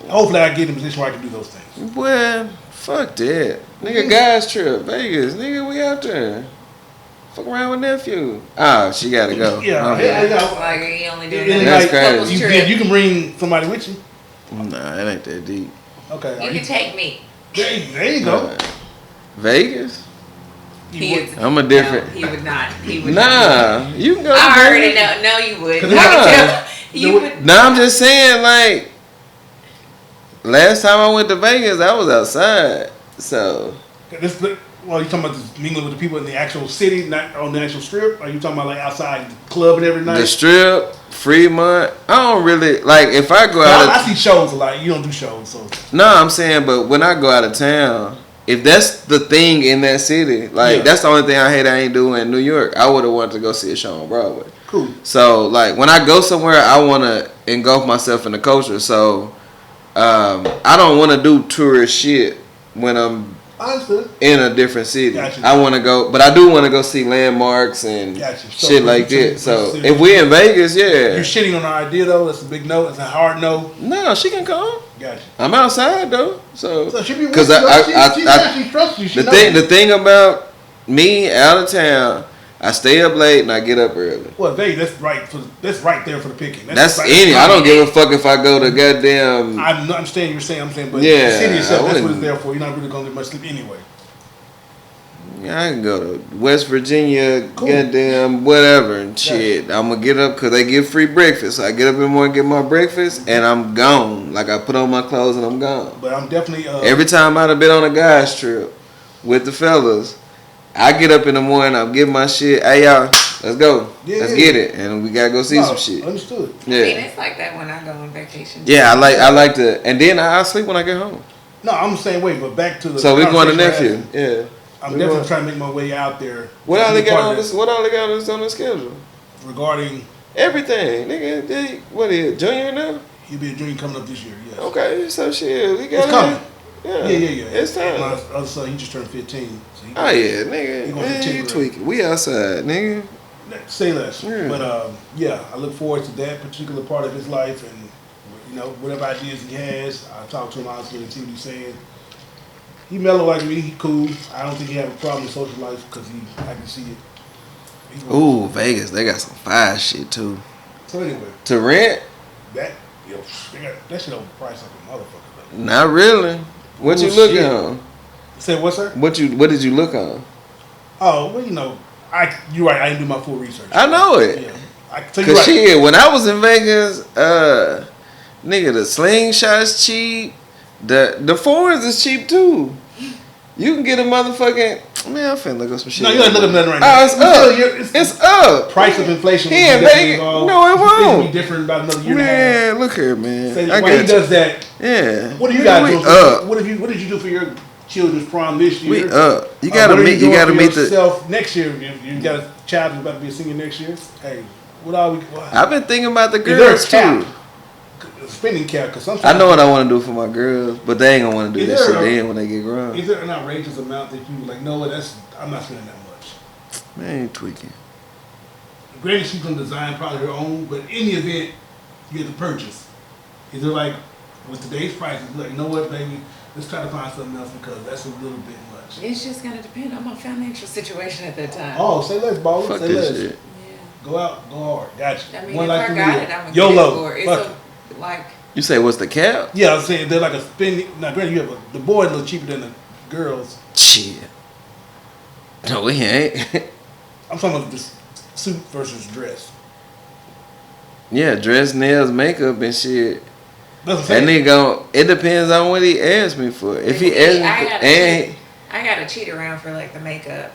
[SPEAKER 1] hopefully I get in a position where I can do those things.
[SPEAKER 2] Well, fuck that. Nigga, guys trip. Vegas. Nigga, we out there. Fuck around with nephew. Oh, she gotta go.
[SPEAKER 1] Yeah,
[SPEAKER 2] My
[SPEAKER 1] yeah,
[SPEAKER 2] bad.
[SPEAKER 1] yeah.
[SPEAKER 3] Like he only doing
[SPEAKER 1] And
[SPEAKER 2] That's
[SPEAKER 3] that.
[SPEAKER 2] crazy.
[SPEAKER 3] couples
[SPEAKER 1] You,
[SPEAKER 3] trip.
[SPEAKER 1] you can bring somebody with you.
[SPEAKER 2] Nah, it ain't that deep.
[SPEAKER 1] Okay.
[SPEAKER 3] You can take me.
[SPEAKER 1] There you go.
[SPEAKER 2] Vegas?
[SPEAKER 3] He is,
[SPEAKER 2] I'm a different.
[SPEAKER 3] No, he would not. He would
[SPEAKER 2] Nah,
[SPEAKER 3] not.
[SPEAKER 2] you can go to
[SPEAKER 3] I already
[SPEAKER 2] Vegas.
[SPEAKER 3] know. No, you would.
[SPEAKER 1] Cause
[SPEAKER 3] I
[SPEAKER 2] nah.
[SPEAKER 3] can tell. You would.
[SPEAKER 2] No, I'm just saying, like, last time I went to Vegas, I was outside. So,
[SPEAKER 1] Well, you talking about this mingling with the people in the actual city, not on the actual strip? Or you talking about like outside the club and every night?
[SPEAKER 2] the Strip, Fremont, I don't really, like, if I go
[SPEAKER 1] No,
[SPEAKER 2] out
[SPEAKER 1] I
[SPEAKER 2] of,
[SPEAKER 1] see shows a lot. You don't do shows, so
[SPEAKER 2] no, I'm saying, but when I go out of town, if that's the thing in that city, like,
[SPEAKER 1] Yeah.
[SPEAKER 2] that's the only thing I hate I ain't doing in New York. I would have wanted to go see a show on Broadway.
[SPEAKER 1] Cool.
[SPEAKER 2] So like when I go somewhere, I want to engulf myself in the culture. So I don't want to do tourist shit when I'm in a different city.
[SPEAKER 1] Gotcha.
[SPEAKER 2] I want to go, but I do want to go see landmarks and shit like that. So if we're in Vegas, yeah.
[SPEAKER 1] You're shitting on our idea though. That's a big no. It's a hard no.
[SPEAKER 2] No, she can come.
[SPEAKER 1] Gotcha.
[SPEAKER 2] I'm outside though, so
[SPEAKER 1] she be
[SPEAKER 2] because
[SPEAKER 1] she trusts you.
[SPEAKER 2] The thing about me out of town, I stay up late and I get up early.
[SPEAKER 1] Well, that's right there for the picking.
[SPEAKER 2] That's any. I don't give a fuck if I go to goddamn.
[SPEAKER 1] I understand you're saying. I'm saying, but
[SPEAKER 2] yeah,
[SPEAKER 1] the city itself, that's what it's there for. You're not really gonna get much sleep anyway.
[SPEAKER 2] Yeah, I can go to West Virginia,
[SPEAKER 1] cool.
[SPEAKER 2] Goddamn whatever and shit. I'm gonna get up because they give free breakfast. So I get up in the morning, get my breakfast, and I'm gone. Like I put on my clothes and I'm gone.
[SPEAKER 1] But I'm definitely
[SPEAKER 2] every time I'd have been on a guys trip with the fellas, I get up in the morning, I'm getting my shit. Hey y'all, let's go. Let's get it, and we gotta go see some shit.
[SPEAKER 1] Understood.
[SPEAKER 2] Yeah.
[SPEAKER 3] I mean, it's like that when I go on vacation.
[SPEAKER 2] Yeah, I like to, and then I sleep when I get home.
[SPEAKER 1] No, I'm the same way. But back to the.
[SPEAKER 2] So we going to nephew. Yeah.
[SPEAKER 1] I'm definitely trying to make my way out there.
[SPEAKER 2] What all they got on this? What all they got on the schedule?
[SPEAKER 1] Regarding
[SPEAKER 2] everything, nigga. What is junior now?
[SPEAKER 1] He'll be a junior coming up this year. Yes.
[SPEAKER 2] Okay, so shit, we got.
[SPEAKER 1] It's coming.
[SPEAKER 2] Yeah. It's time.
[SPEAKER 1] My other son, he just turned 15. So
[SPEAKER 2] oh yeah, nigga. You tweaking? We outside, nigga.
[SPEAKER 1] Say less. Yeah. But yeah, I look forward to that particular part of his life, and you know whatever ideas he has, I talk to him honestly and see what he's saying. He mellow like me. He cool. I don't think he have a problem with social life because I can see it.
[SPEAKER 2] Ooh, Vegas, they got some fire shit too.
[SPEAKER 1] So anyway,
[SPEAKER 2] to rent
[SPEAKER 1] that they got that shit overpriced like a motherfucker. Though.
[SPEAKER 2] Not really. What you looking on?
[SPEAKER 1] Say what, sir?
[SPEAKER 2] What did you look on?
[SPEAKER 1] Oh well, you know, you're right. I didn't do my full research.
[SPEAKER 2] I know it.
[SPEAKER 1] Yeah.
[SPEAKER 2] Cause shit, when I was in Vegas, nigga, the slingshot's cheap. The foreigns is cheap too. You can get a motherfucking man. I'm finna look up some shit.
[SPEAKER 1] No, you ain't looking at nothing right
[SPEAKER 2] now.
[SPEAKER 1] Oh,
[SPEAKER 2] it's up.
[SPEAKER 1] Price of inflation.
[SPEAKER 2] He in Vegas. No, it won't.
[SPEAKER 1] Be different about another year.
[SPEAKER 2] Man, look here, man.
[SPEAKER 1] So why he does that?
[SPEAKER 2] Yeah.
[SPEAKER 1] What do you guys do? What did you do for your children's prom this year?
[SPEAKER 2] We up. You gotta meet. You gotta meet
[SPEAKER 1] yourself next year. You got a child who's about to be a senior next year. Hey, what are we?
[SPEAKER 2] I've been thinking about the girls too.
[SPEAKER 1] Spending cap, because sometimes
[SPEAKER 2] I know what I want to do for my girls, but they ain't gonna want to do that shit then when they get grown.
[SPEAKER 1] Is there an outrageous amount that you like? No, I'm not spending that much.
[SPEAKER 2] Man, you tweaking.
[SPEAKER 1] Granted, she's gonna design probably her own, but in the event you have to purchase, is it like with today's prices? Like, you know what, baby? Let's try to find something else because that's a little bit much.
[SPEAKER 3] It's just gonna depend on my financial situation at that time.
[SPEAKER 1] Oh, say less, baller.
[SPEAKER 2] Fuck
[SPEAKER 1] say
[SPEAKER 2] this
[SPEAKER 1] less.
[SPEAKER 2] shit.
[SPEAKER 3] Yeah.
[SPEAKER 1] Go out, go hard. Gotcha.
[SPEAKER 3] I mean,
[SPEAKER 1] One
[SPEAKER 3] if
[SPEAKER 1] like
[SPEAKER 3] I got it, I'm gonna
[SPEAKER 1] YOLO.
[SPEAKER 3] get it for it. Like.
[SPEAKER 2] You say what's the cap?
[SPEAKER 1] Yeah, I'm saying they're like a spending. Now, granted, you have the boy a little cheaper than the girls.
[SPEAKER 2] Shit. No, he ain't.
[SPEAKER 1] I'm talking about this suit versus dress.
[SPEAKER 2] Yeah, dress, nails, makeup, and shit.
[SPEAKER 1] That's
[SPEAKER 2] that nigga it depends on what he asked me for. If he asked me for,
[SPEAKER 3] I gotta cheat around for like the makeup.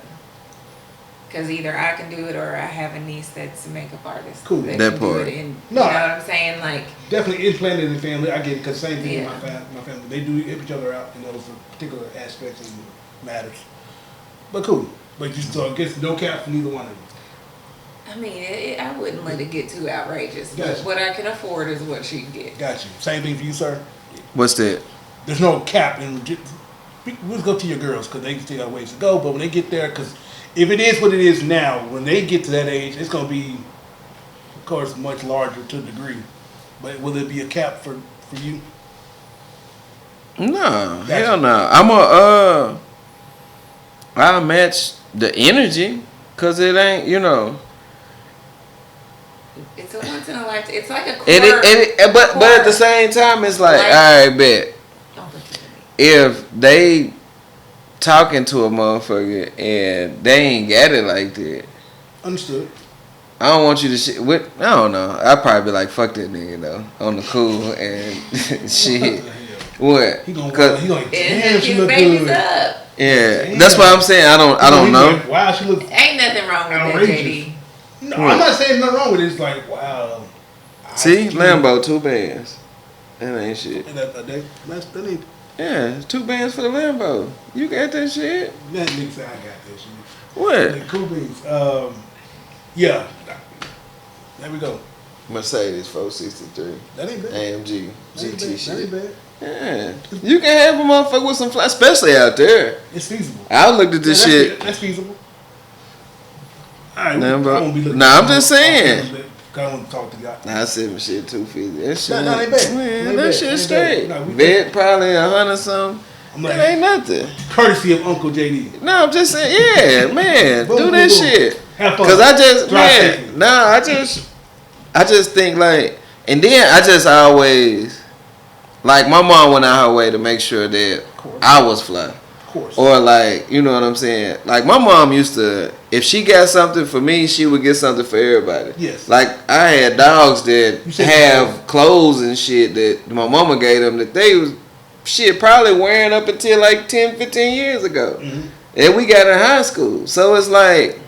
[SPEAKER 3] Because either I can do it or I have a niece that's a makeup artist.
[SPEAKER 1] Cool.
[SPEAKER 2] That part.
[SPEAKER 3] You know what I'm saying? Like
[SPEAKER 1] definitely implanted in the family. I get it because same thing in my family. They do help each other out in those particular aspects and matters. But cool. But you still get no cap for neither one of them.
[SPEAKER 3] I mean, I wouldn't let it get too outrageous.
[SPEAKER 1] Gotcha.
[SPEAKER 3] But what I can afford is what she can get.
[SPEAKER 1] Got you. Same thing for you, sir.
[SPEAKER 2] What's that?
[SPEAKER 1] There's no cap in. We'll go to your girls because they still got ways to go. But when they get there, because if it is what it is now, when they get to that age, it's going to be, of course, much larger to a degree. But will there be a cap for you?
[SPEAKER 2] No, hell no. I'll match the energy because it ain't, you know.
[SPEAKER 3] It's a once in a lifetime. It's like a core.
[SPEAKER 2] But at the same time, it's like, all right, bet. If they talking to a motherfucker and they ain't got it like that.
[SPEAKER 1] Understood.
[SPEAKER 2] I don't want you to I don't know. I'd probably be like, fuck that nigga though. On the cool and shit. What?
[SPEAKER 1] He gonna damn, she look good.
[SPEAKER 3] Up.
[SPEAKER 2] Yeah. Damn. That's what I'm saying. I don't know.
[SPEAKER 1] Like, wow, she look
[SPEAKER 3] ain't nothing wrong with that, JD.
[SPEAKER 1] No, I'm not saying nothing wrong with it. It's like, wow.
[SPEAKER 2] See, Lambo, 2 bands. That ain't shit.
[SPEAKER 1] That ain't.
[SPEAKER 2] Yeah, 2 bands for the Lambo. You got that shit?
[SPEAKER 1] That nigga say I got that shit.
[SPEAKER 2] What?
[SPEAKER 1] Like, cool beans. Yeah. There we go.
[SPEAKER 2] Mercedes 463.
[SPEAKER 1] That ain't bad.
[SPEAKER 2] AMG GT shit.
[SPEAKER 1] That ain't bad.
[SPEAKER 2] Yeah. You can have a motherfucker with some fly, especially out there.
[SPEAKER 1] It's feasible.
[SPEAKER 2] I looked at this shit.
[SPEAKER 1] That's feasible. All right.
[SPEAKER 2] I'm just saying.
[SPEAKER 1] I want to talk to y'all.
[SPEAKER 2] I said my shit too feasible. That shit,
[SPEAKER 1] that ain't bad.
[SPEAKER 2] Man, that shit straight.
[SPEAKER 1] No,
[SPEAKER 2] Vet probably 100 something. That ain't nothing.
[SPEAKER 1] Courtesy of Uncle JD.
[SPEAKER 2] No, I'm just saying, yeah, man, do that shit.
[SPEAKER 1] Have fun.
[SPEAKER 2] Cause I just think like, and then I just always, like my mom went out her way to make sure that I was fly.
[SPEAKER 1] Of course.
[SPEAKER 2] Or like, you know what I'm saying? Like my mom used to, if she got something for me, she would get something for everybody.
[SPEAKER 1] Yes.
[SPEAKER 2] Like I had dogs that have clothes and shit that my mama gave them that they was shit probably wearing up until like 10, 15 years ago. Mm-hmm. And we got in high school. So it's like,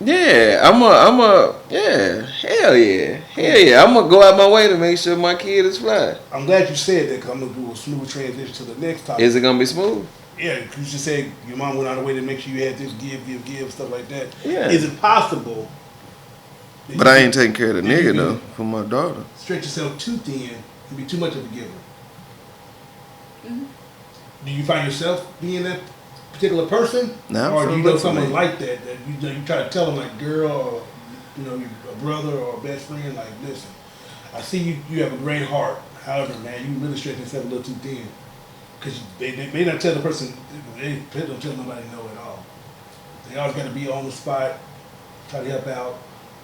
[SPEAKER 2] yeah, hell yeah. I'm gonna go out my way to make sure my kid is fly.
[SPEAKER 1] I'm glad you said that because I'm gonna do a smooth transition to the next topic.
[SPEAKER 2] Is it gonna be smooth?
[SPEAKER 1] Yeah, because you just said your mom went out of the way to make sure you had this give, stuff like that.
[SPEAKER 2] Yeah.
[SPEAKER 1] Is it possible?
[SPEAKER 2] But I ain't taking care of the nigga though, for my daughter.
[SPEAKER 1] Stretch yourself too thin and be too much of a giver. Mm-hmm. Do you find yourself being that particular person?
[SPEAKER 2] No,
[SPEAKER 1] or do you know someone like that you try to tell them like girl or your brother or best friend like listen, I see you have a great heart. However, man, you really stretch yourself a little too thin because they may not tell the person. They don't tell nobody no at all. They always got to be on the spot, try to help out.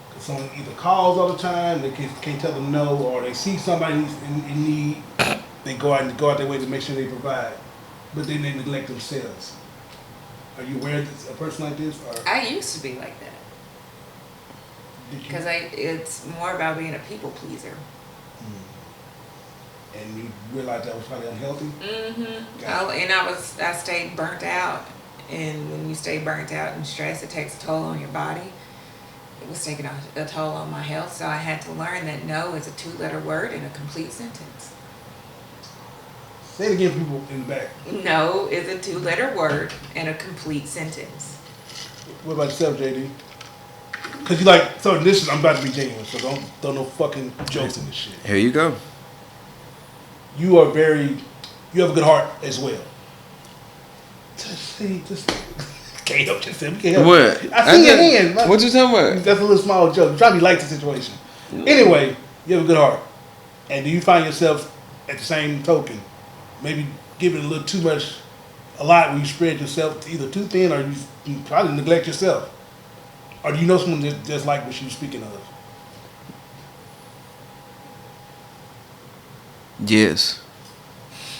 [SPEAKER 1] Because someone either calls all the time, they can't tell them no, or they see somebody in need, they go out their way to make sure they provide, but then they neglect themselves. Are you aware of a person like this? Or?
[SPEAKER 3] I used to be like that. Because it's more about being a people pleaser.
[SPEAKER 1] And you realized that was probably unhealthy?
[SPEAKER 3] Mm-hmm. I stayed burnt out. And when you stay burnt out and stress, it takes a toll on your body. It was taking a toll on my health. So I had to learn that no is a 2-letter word in a complete sentence.
[SPEAKER 1] Say it again, people in the back.
[SPEAKER 3] No is a 2-letter word in a complete sentence.
[SPEAKER 1] What about yourself, JD? Because you like, so this is, I'm about to be genuine, so don't no fucking jokes in this shit.
[SPEAKER 2] Here you go.
[SPEAKER 1] You have a good heart as well. Just can't help yourself. You can't help
[SPEAKER 2] what?
[SPEAKER 1] I see your hand.
[SPEAKER 2] What you talking about?
[SPEAKER 1] That's a little small joke. I'm trying to be light the situation. Anyway, you have a good heart. And do you find yourself at the same token, maybe giving a little too much, a lot when you spread yourself either too thin or you probably neglect yourself? Or do you know someone that's like what she was speaking of?
[SPEAKER 2] Yes.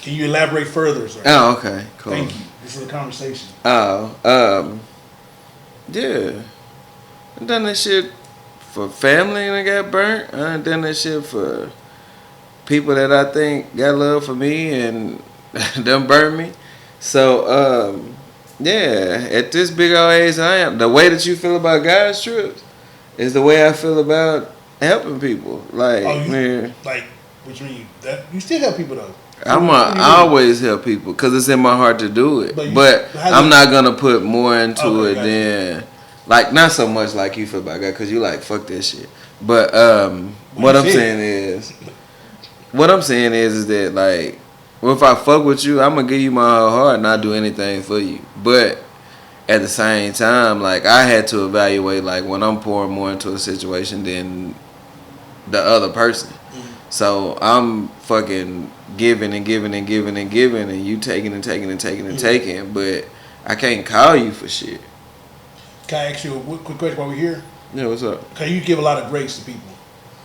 [SPEAKER 1] Can you elaborate further, sir?
[SPEAKER 2] Oh, okay. Cool.
[SPEAKER 1] Thank you. This is a conversation.
[SPEAKER 2] Oh, yeah. I done that shit for family and I got burnt. I done that shit for people that I think got love for me and done burnt me. So, yeah, at this big old age I am, the way that you feel about guys' trips is the way I feel about helping people. Like, man.
[SPEAKER 1] Like, what you mean? That you still help people though.
[SPEAKER 2] I always help people because it's in my heart to do it. But I'm not going to put more into it than, like, not so much like you feel about God because you like, fuck that shit. But what I'm saying is that, like, well, if I fuck with you, I'm going to give you my whole heart and not do anything for you. But at the same time, like, I had to evaluate, like, when I'm pouring more into a situation than the other person. So I'm fucking giving and giving and giving and giving, and you taking and taking and taking and taking, but I can't call you for shit.
[SPEAKER 1] Can I ask you a quick question while we're here?
[SPEAKER 2] Yeah, what's up?
[SPEAKER 1] Can you give a lot of grace to people?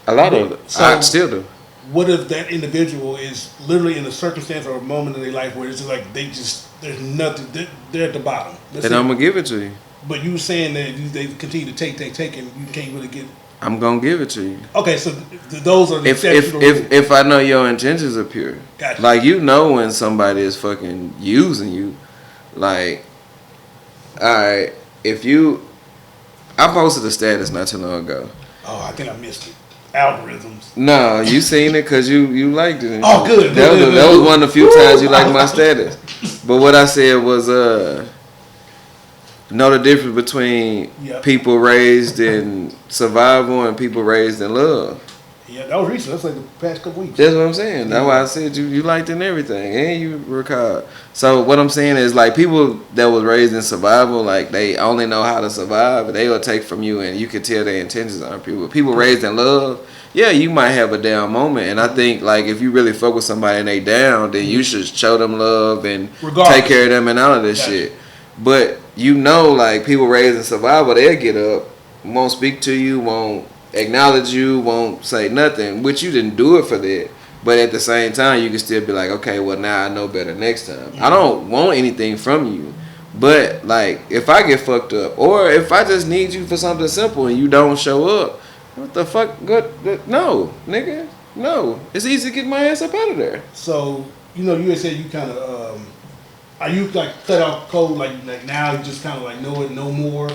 [SPEAKER 2] A lot of it. So I still do.
[SPEAKER 1] What if that individual is literally in a circumstance or a moment in their life where it's just like there's nothing, they're at the bottom.
[SPEAKER 2] Then I'm going to give it to you.
[SPEAKER 1] But you were saying that they continue to take, and you can't really get.
[SPEAKER 2] I'm gonna give it to you.
[SPEAKER 1] Okay, so those are the exceptional rules.
[SPEAKER 2] If I know your intentions are pure,
[SPEAKER 1] gotcha.
[SPEAKER 2] Like you know when somebody is fucking using you, like, all right, I posted a status not too long ago.
[SPEAKER 1] Oh, I think I missed it. Algorithms.
[SPEAKER 2] No, you seen it because you liked it.
[SPEAKER 1] Oh, good.
[SPEAKER 2] That was one of the few times you liked my status. But what I said was, know the difference between people raised in survival and people raised in love.
[SPEAKER 1] Yeah, that was recent. That's like the past couple weeks.
[SPEAKER 2] That's what I'm saying. That's why I said you liked it and everything, and you recalled. So what I'm saying is, like, people that was raised in survival, like, they only know how to survive, and they will take from you, and you can tell their intentions aren't pure. People raised in love, yeah, you might have a down moment, and I think, like, if you really fuck with somebody and they down, then you should show them love and take care of them and all of this shit. But you know, like, people raised in survival, they'll get up, won't speak to you, won't acknowledge you, won't say nothing, which you didn't do it for that. But at the same time, you can still be like, okay, well, now I know better next time. I don't want anything from you. But, like, if I get fucked up, or if I just need you for something simple and you don't show up, what the fuck? No, nigga. No. It's easy to get my ass up out of there.
[SPEAKER 1] So, you had said you kind of, are you, like, cut off cold, like now you just kind of, like, know it no more?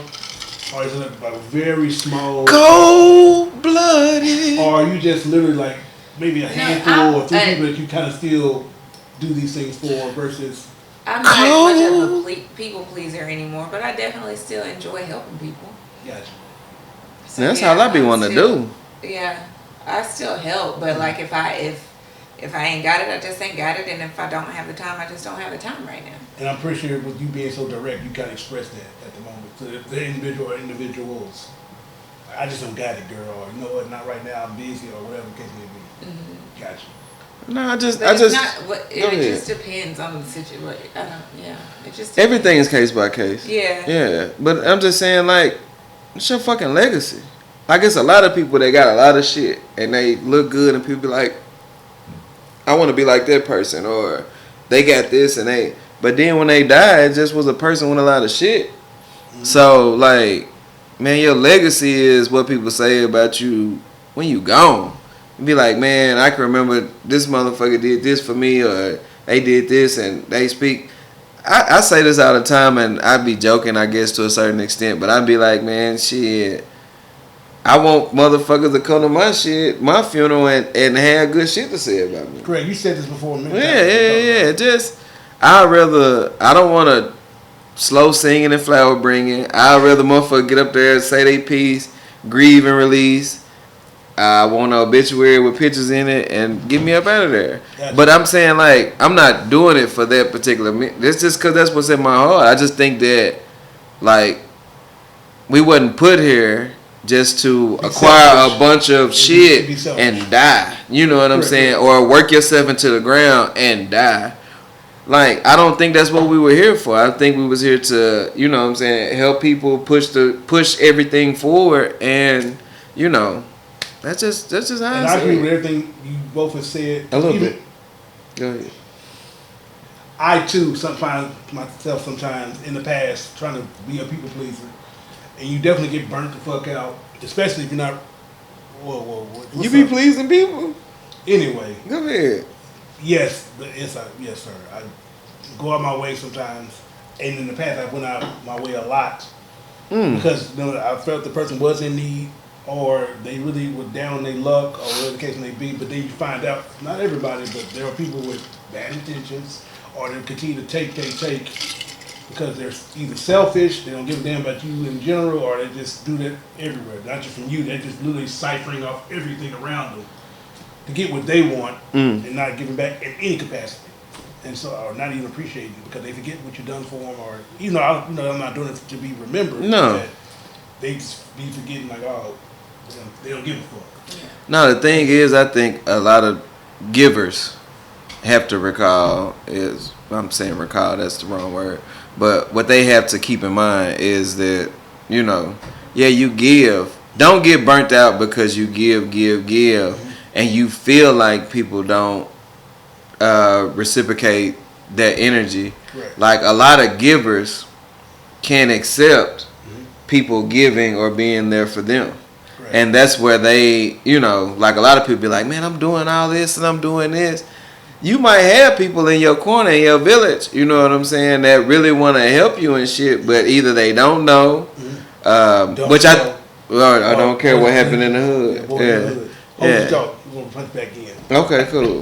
[SPEAKER 1] Or is it like very small?
[SPEAKER 2] Cold-blooded.
[SPEAKER 1] Or are you just literally like maybe a handful or 2 people that you kind of still do these things for versus?
[SPEAKER 3] I'm not much of a people pleaser anymore, but I definitely still enjoy helping people.
[SPEAKER 1] Gotcha.
[SPEAKER 2] So that's how I be wanting to do.
[SPEAKER 3] Yeah, I still help, but like if I ain't got it, I just ain't got it, and if I don't have the time, I just don't have the time right now.
[SPEAKER 1] And I'm pretty sure with you being so direct, you kind of express that at the moment to the individual or individuals. I just don't got it, girl. Or you know what? Not right now. I'm busy, or whatever the case may be. Gotcha.
[SPEAKER 2] No, I just.
[SPEAKER 3] It just depends on the situation. It just depends.
[SPEAKER 2] Everything is case by case.
[SPEAKER 3] Yeah.
[SPEAKER 2] Yeah, but I'm just saying, like, it's your fucking legacy. Like, it's a lot of people that got a lot of shit and they look good, and people be like, I want to be like that person, or they got this and they. But then when they died, it just was a person with a lot of shit. So, like, man, your legacy is what people say about you when you gone. You be like, man, I can remember this motherfucker did this for me, or they did this, and they speak. I say this all the time, and I be joking, I guess, to a certain extent, but I be like, man, shit, I want motherfuckers to come to my shit, my funeral, and have good shit to say about me.
[SPEAKER 1] Correct. You said this before.
[SPEAKER 2] Yeah. Just, I don't want to slow singing and flower bringing. I'd rather motherfucker get up there and say they piece, grieve and release. I want an obituary with pictures in it and get me up out of there. Gotcha. But I'm saying, like, I'm not doing it for that particular. It's just because that's what's in my heart. I just think that, like, we wasn't put here just to acquire a bunch of shit and die. You know what I'm saying? Or work yourself into the ground and die. Like, I don't think that's what we were here for. I think we was here to, you know what I'm saying, help people push everything forward, and, you know, that's just how
[SPEAKER 1] and I agree with everything you both have said.
[SPEAKER 2] A little bit. Go ahead.
[SPEAKER 1] I too sometimes in the past trying to be a people pleaser, and you definitely get burnt the fuck out, especially if you're not. Whoa!
[SPEAKER 2] You be pleasing people.
[SPEAKER 1] Anyway,
[SPEAKER 2] go ahead.
[SPEAKER 1] Yes, sir. I go out my way sometimes, and in the past I went out my way a lot because I felt the person was in need, or they really were down on their luck, or whatever the case may be. But then you find out, not everybody, but there are people with bad intentions, or they continue to take, because they're either selfish, they don't give a damn about you in general, or they just do that everywhere. Not just from you, they're just literally ciphering off everything around them to get what they want and not giving back in any capacity. And so, or not even appreciating you because they forget what you've done for them, or I'm not doing it to be remembered.
[SPEAKER 2] No.
[SPEAKER 1] They just be forgetting, like, oh, they don't give a fuck. Yeah.
[SPEAKER 2] No, the thing is, I think a lot of givers have to recall I'm saying recall, that's the wrong word. But what they have to keep in mind is that, you give. Don't get burnt out because you give, and you feel like people don't reciprocate that energy.
[SPEAKER 1] Right.
[SPEAKER 2] Like, a lot of givers can't accept people giving or being there for them. Right. And that's where they, like, a lot of people be like, man, I'm doing all this and I'm doing this. You might have people in your corner, in your village, you know what I'm saying, that really want to help you and shit, but either they don't know, which I don't care what happened in the hood.
[SPEAKER 1] Yeah. We're going to punch back in.
[SPEAKER 2] Okay, cool.